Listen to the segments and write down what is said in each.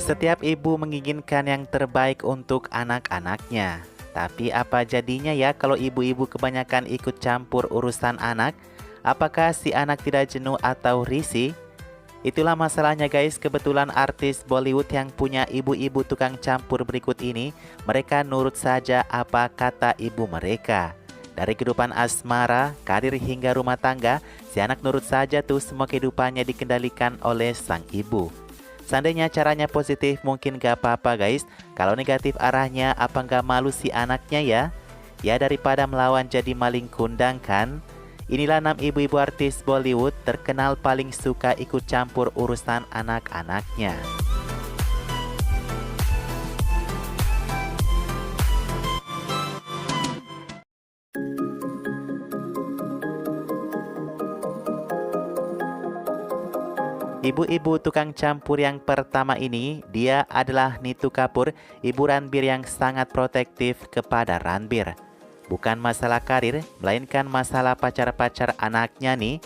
Setiap ibu menginginkan yang terbaik untuk anak-anaknya. Tapi apa jadinya ya kalau ibu-ibu kebanyakan ikut campur urusan anak? Apakah si anak tidak jenuh atau risih? Itulah masalahnya guys, kebetulan artis Bollywood yang punya ibu-ibu tukang campur berikut ini, mereka nurut saja apa kata ibu mereka. Dari kehidupan asmara, karir hingga rumah tangga, si anak nurut saja tuh semua kehidupannya dikendalikan oleh sang ibu. Seandainya caranya positif mungkin gak apa-apa guys. Kalau negatif arahnya apa gak malu si anaknya ya? Ya daripada melawan jadi maling kundang kan? Inilah 6 ibu-ibu artis Bollywood terkenal paling suka ikut campur urusan anak-anaknya. Ibu-ibu tukang campur yang pertama ini, dia adalah Nitu Kapoor, ibu Ranbir yang sangat protektif kepada Ranbir. Bukan masalah karir, melainkan masalah pacar-pacar anaknya nih.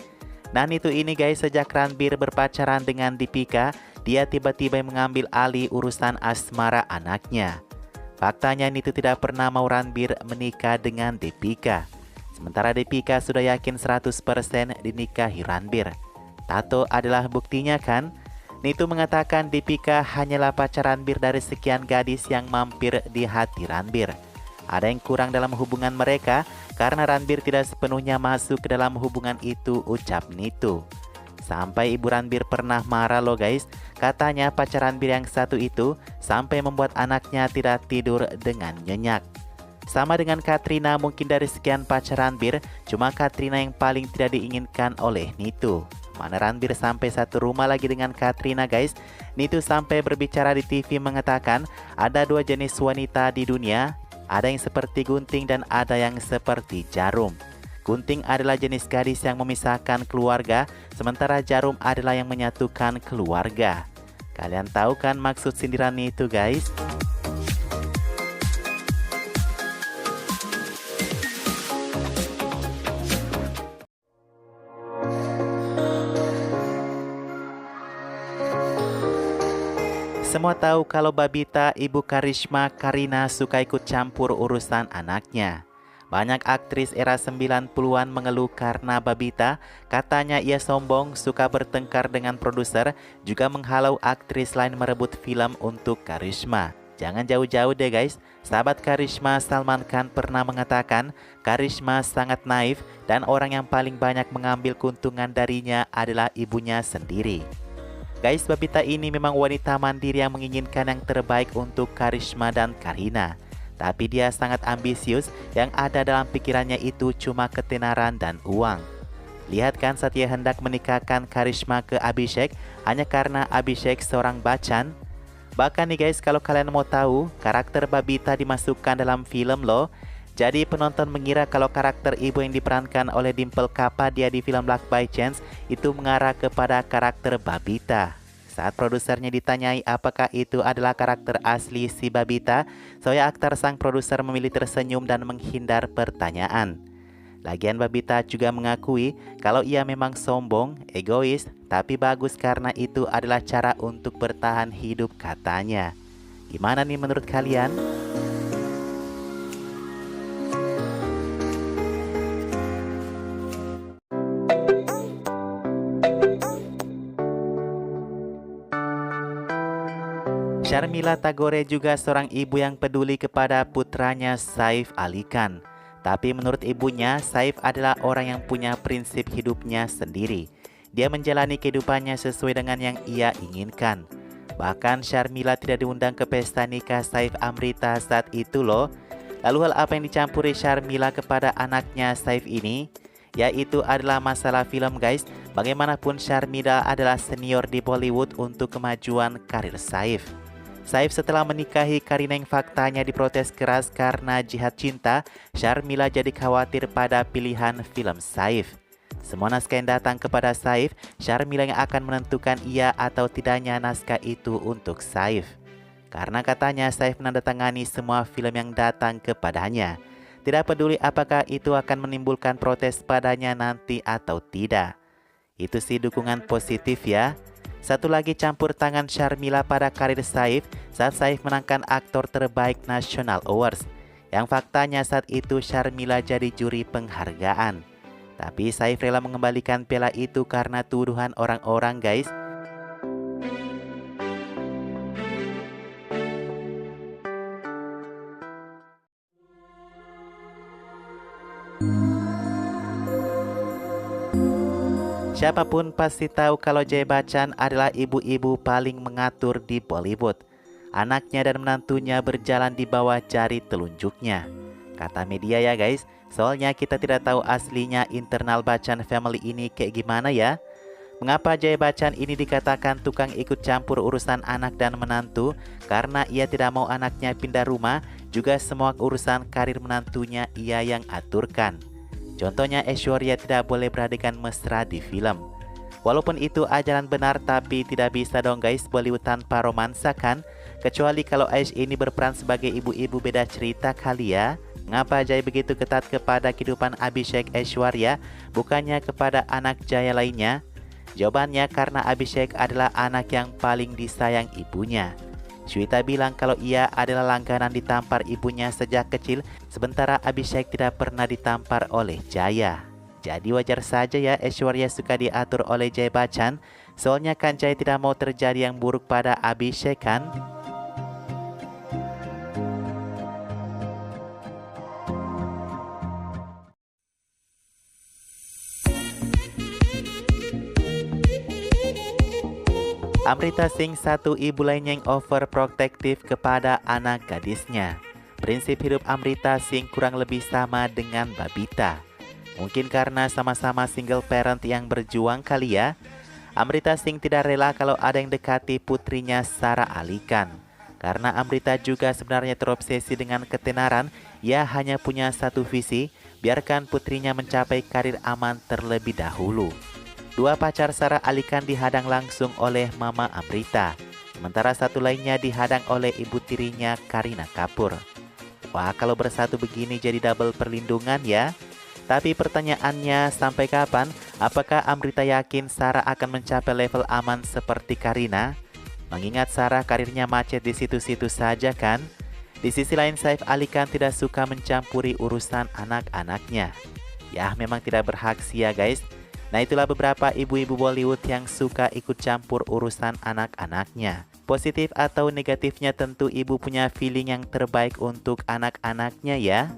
Nah Nitu ini guys, sejak Ranbir berpacaran dengan Deepika, dia tiba-tiba mengambil alih urusan asmara anaknya. Faktanya Nitu tidak pernah mau Ranbir menikah dengan Deepika. Sementara Deepika sudah yakin 100% dinikahi Ranbir. Tato adalah buktinya kan? Nitu mengatakan Deepika hanyalah pacar Ranbir dari sekian gadis yang mampir di hati Ranbir. Ada yang kurang dalam hubungan mereka karena Ranbir tidak sepenuhnya masuk ke dalam hubungan itu, ucap Nitu. Sampai ibu Ranbir pernah marah loh guys. Katanya pacar Ranbir yang satu itu sampai membuat anaknya tidak tidur dengan nyenyak. Sama dengan Katrina, mungkin dari sekian pacar Ranbir, cuma Katrina yang paling tidak diinginkan oleh Nitu. Mana Ranbir sampai satu rumah lagi dengan Katrina guys. Nitu sampai berbicara di TV mengatakan ada dua jenis wanita di dunia. Ada yang seperti gunting dan ada yang seperti jarum. Gunting adalah jenis gadis yang memisahkan keluarga, sementara jarum adalah yang menyatukan keluarga. Kalian tahu kan maksud sindiran Nitu guys? Semua tahu kalau Babita, ibu Karishma Kareena suka ikut campur urusan anaknya. Banyak aktris era 90-an mengeluh karena Babita, katanya ia sombong, suka bertengkar dengan produser, juga menghalau aktris lain merebut film untuk Karishma. Jangan jauh-jauh deh guys, sahabat Karishma Salman Khan pernah mengatakan Karishma sangat naif dan orang yang paling banyak mengambil keuntungan darinya adalah ibunya sendiri. Guys, Babita ini memang wanita mandiri yang menginginkan yang terbaik untuk Karishma dan Kareena. Tapi dia sangat ambisius, yang ada dalam pikirannya itu cuma ketenaran dan uang. Lihat kan saat ia hendak menikahkan Karishma ke Abhishek, hanya karena Abhishek seorang bacan. Bahkan nih guys, kalau kalian mau tahu, karakter Babita dimasukkan dalam film loh. Jadi penonton mengira kalau karakter ibu yang diperankan oleh Dimple Kapadia di film Luck by Chance itu mengarah kepada karakter Babita. Saat produsernya ditanyai apakah itu adalah karakter asli si Babita, soalnya aktor sang produser memilih tersenyum dan menghindar pertanyaan. Lagian Babita juga mengakui kalau ia memang sombong, egois, tapi bagus karena itu adalah cara untuk bertahan hidup katanya. Gimana nih menurut kalian? Sharmila Tagore juga seorang ibu yang peduli kepada putranya Saif Ali Khan. Tapi menurut ibunya, Saif adalah orang yang punya prinsip hidupnya sendiri. Dia menjalani kehidupannya sesuai dengan yang ia inginkan. Bahkan Sharmila tidak diundang ke pesta nikah Saif Amrita saat itu loh. Lalu hal apa yang dicampuri Sharmila kepada anaknya Saif ini? Yaitu adalah masalah film guys. Bagaimanapun Sharmila adalah senior di Bollywood untuk kemajuan karir Saif. Saif setelah menikahi Kareena yang faktanya diprotes keras karena jihad cinta, Sharmila jadi khawatir pada pilihan film Saif. Semua naskah yang datang kepada Saif, Sharmila yang akan menentukan iya atau tidaknya naskah itu untuk Saif. Karena katanya Saif menandatangani semua film yang datang kepadanya. Tidak peduli apakah itu akan menimbulkan protes padanya nanti atau tidak. Itu sih dukungan positif ya. Satu lagi campur tangan Sharmila pada karir Saif saat Saif menangkan aktor terbaik National Awards. Yang faktanya saat itu Sharmila jadi juri penghargaan. Tapi Saif rela mengembalikan piala itu karena tuduhan orang-orang guys. Siapapun pasti tahu kalau Jay Bachchan adalah ibu-ibu paling mengatur di Bollywood. Anaknya dan menantunya berjalan di bawah jari telunjuknya. Kata media ya guys, soalnya kita tidak tahu aslinya internal Bachchan family ini kayak gimana ya. Mengapa Jay Bachchan ini dikatakan tukang ikut campur urusan anak dan menantu? Karena ia tidak mau anaknya pindah rumah, juga semua urusan karir menantunya ia yang aturkan. Contohnya Aishwarya tidak boleh beradegan mesra di film. Walaupun itu ajaran benar, tapi tidak bisa dong guys Bollywood tanpa romansa kan? Kecuali kalau Aish ini berperan sebagai ibu-ibu, beda cerita kali ya. Ngapa Jay begitu ketat kepada kehidupan Abhishek Aishwarya, bukannya kepada anak Jaya lainnya? Jawabannya karena Abhishek adalah anak yang paling disayang ibunya. Shweta bilang kalau ia adalah langganan ditampar ibunya sejak kecil, sementara Abhishek tidak pernah ditampar oleh Jaya. Jadi wajar saja ya Aishwarya suka diatur oleh Jay Bachchan, soalnya kan Jay tidak mau terjadi yang buruk pada Abhishek kan? Amrita Singh satu ibu lainnya yang overprotective kepada anak gadisnya. Prinsip hidup Amrita Singh kurang lebih sama dengan Babita. Mungkin karena sama-sama single parent yang berjuang kali ya. Amrita Singh tidak rela kalau ada yang dekati putrinya Sarah Ali Khan. Karena Amrita juga sebenarnya terobsesi dengan ketenaran, ia hanya punya satu visi, biarkan putrinya mencapai karir aman terlebih dahulu. Dua pacar Sarah Ali Khan dihadang langsung oleh Mama Amrita, sementara satu lainnya dihadang oleh ibu tirinya Kareena Kapoor. Wah, kalau bersatu begini jadi double perlindungan ya. Tapi pertanyaannya, sampai kapan? Apakah Amrita yakin Sarah akan mencapai level aman seperti Kareena? Mengingat Sarah karirnya macet di situ-situ saja kan? Di sisi lain Saif Ali Khan tidak suka mencampuri urusan anak-anaknya. Ya memang tidak berhak sih ya guys. Nah itulah beberapa ibu-ibu Bollywood yang suka ikut campur urusan anak-anaknya. Positif atau negatifnya tentu ibu punya feeling yang terbaik untuk anak-anaknya ya.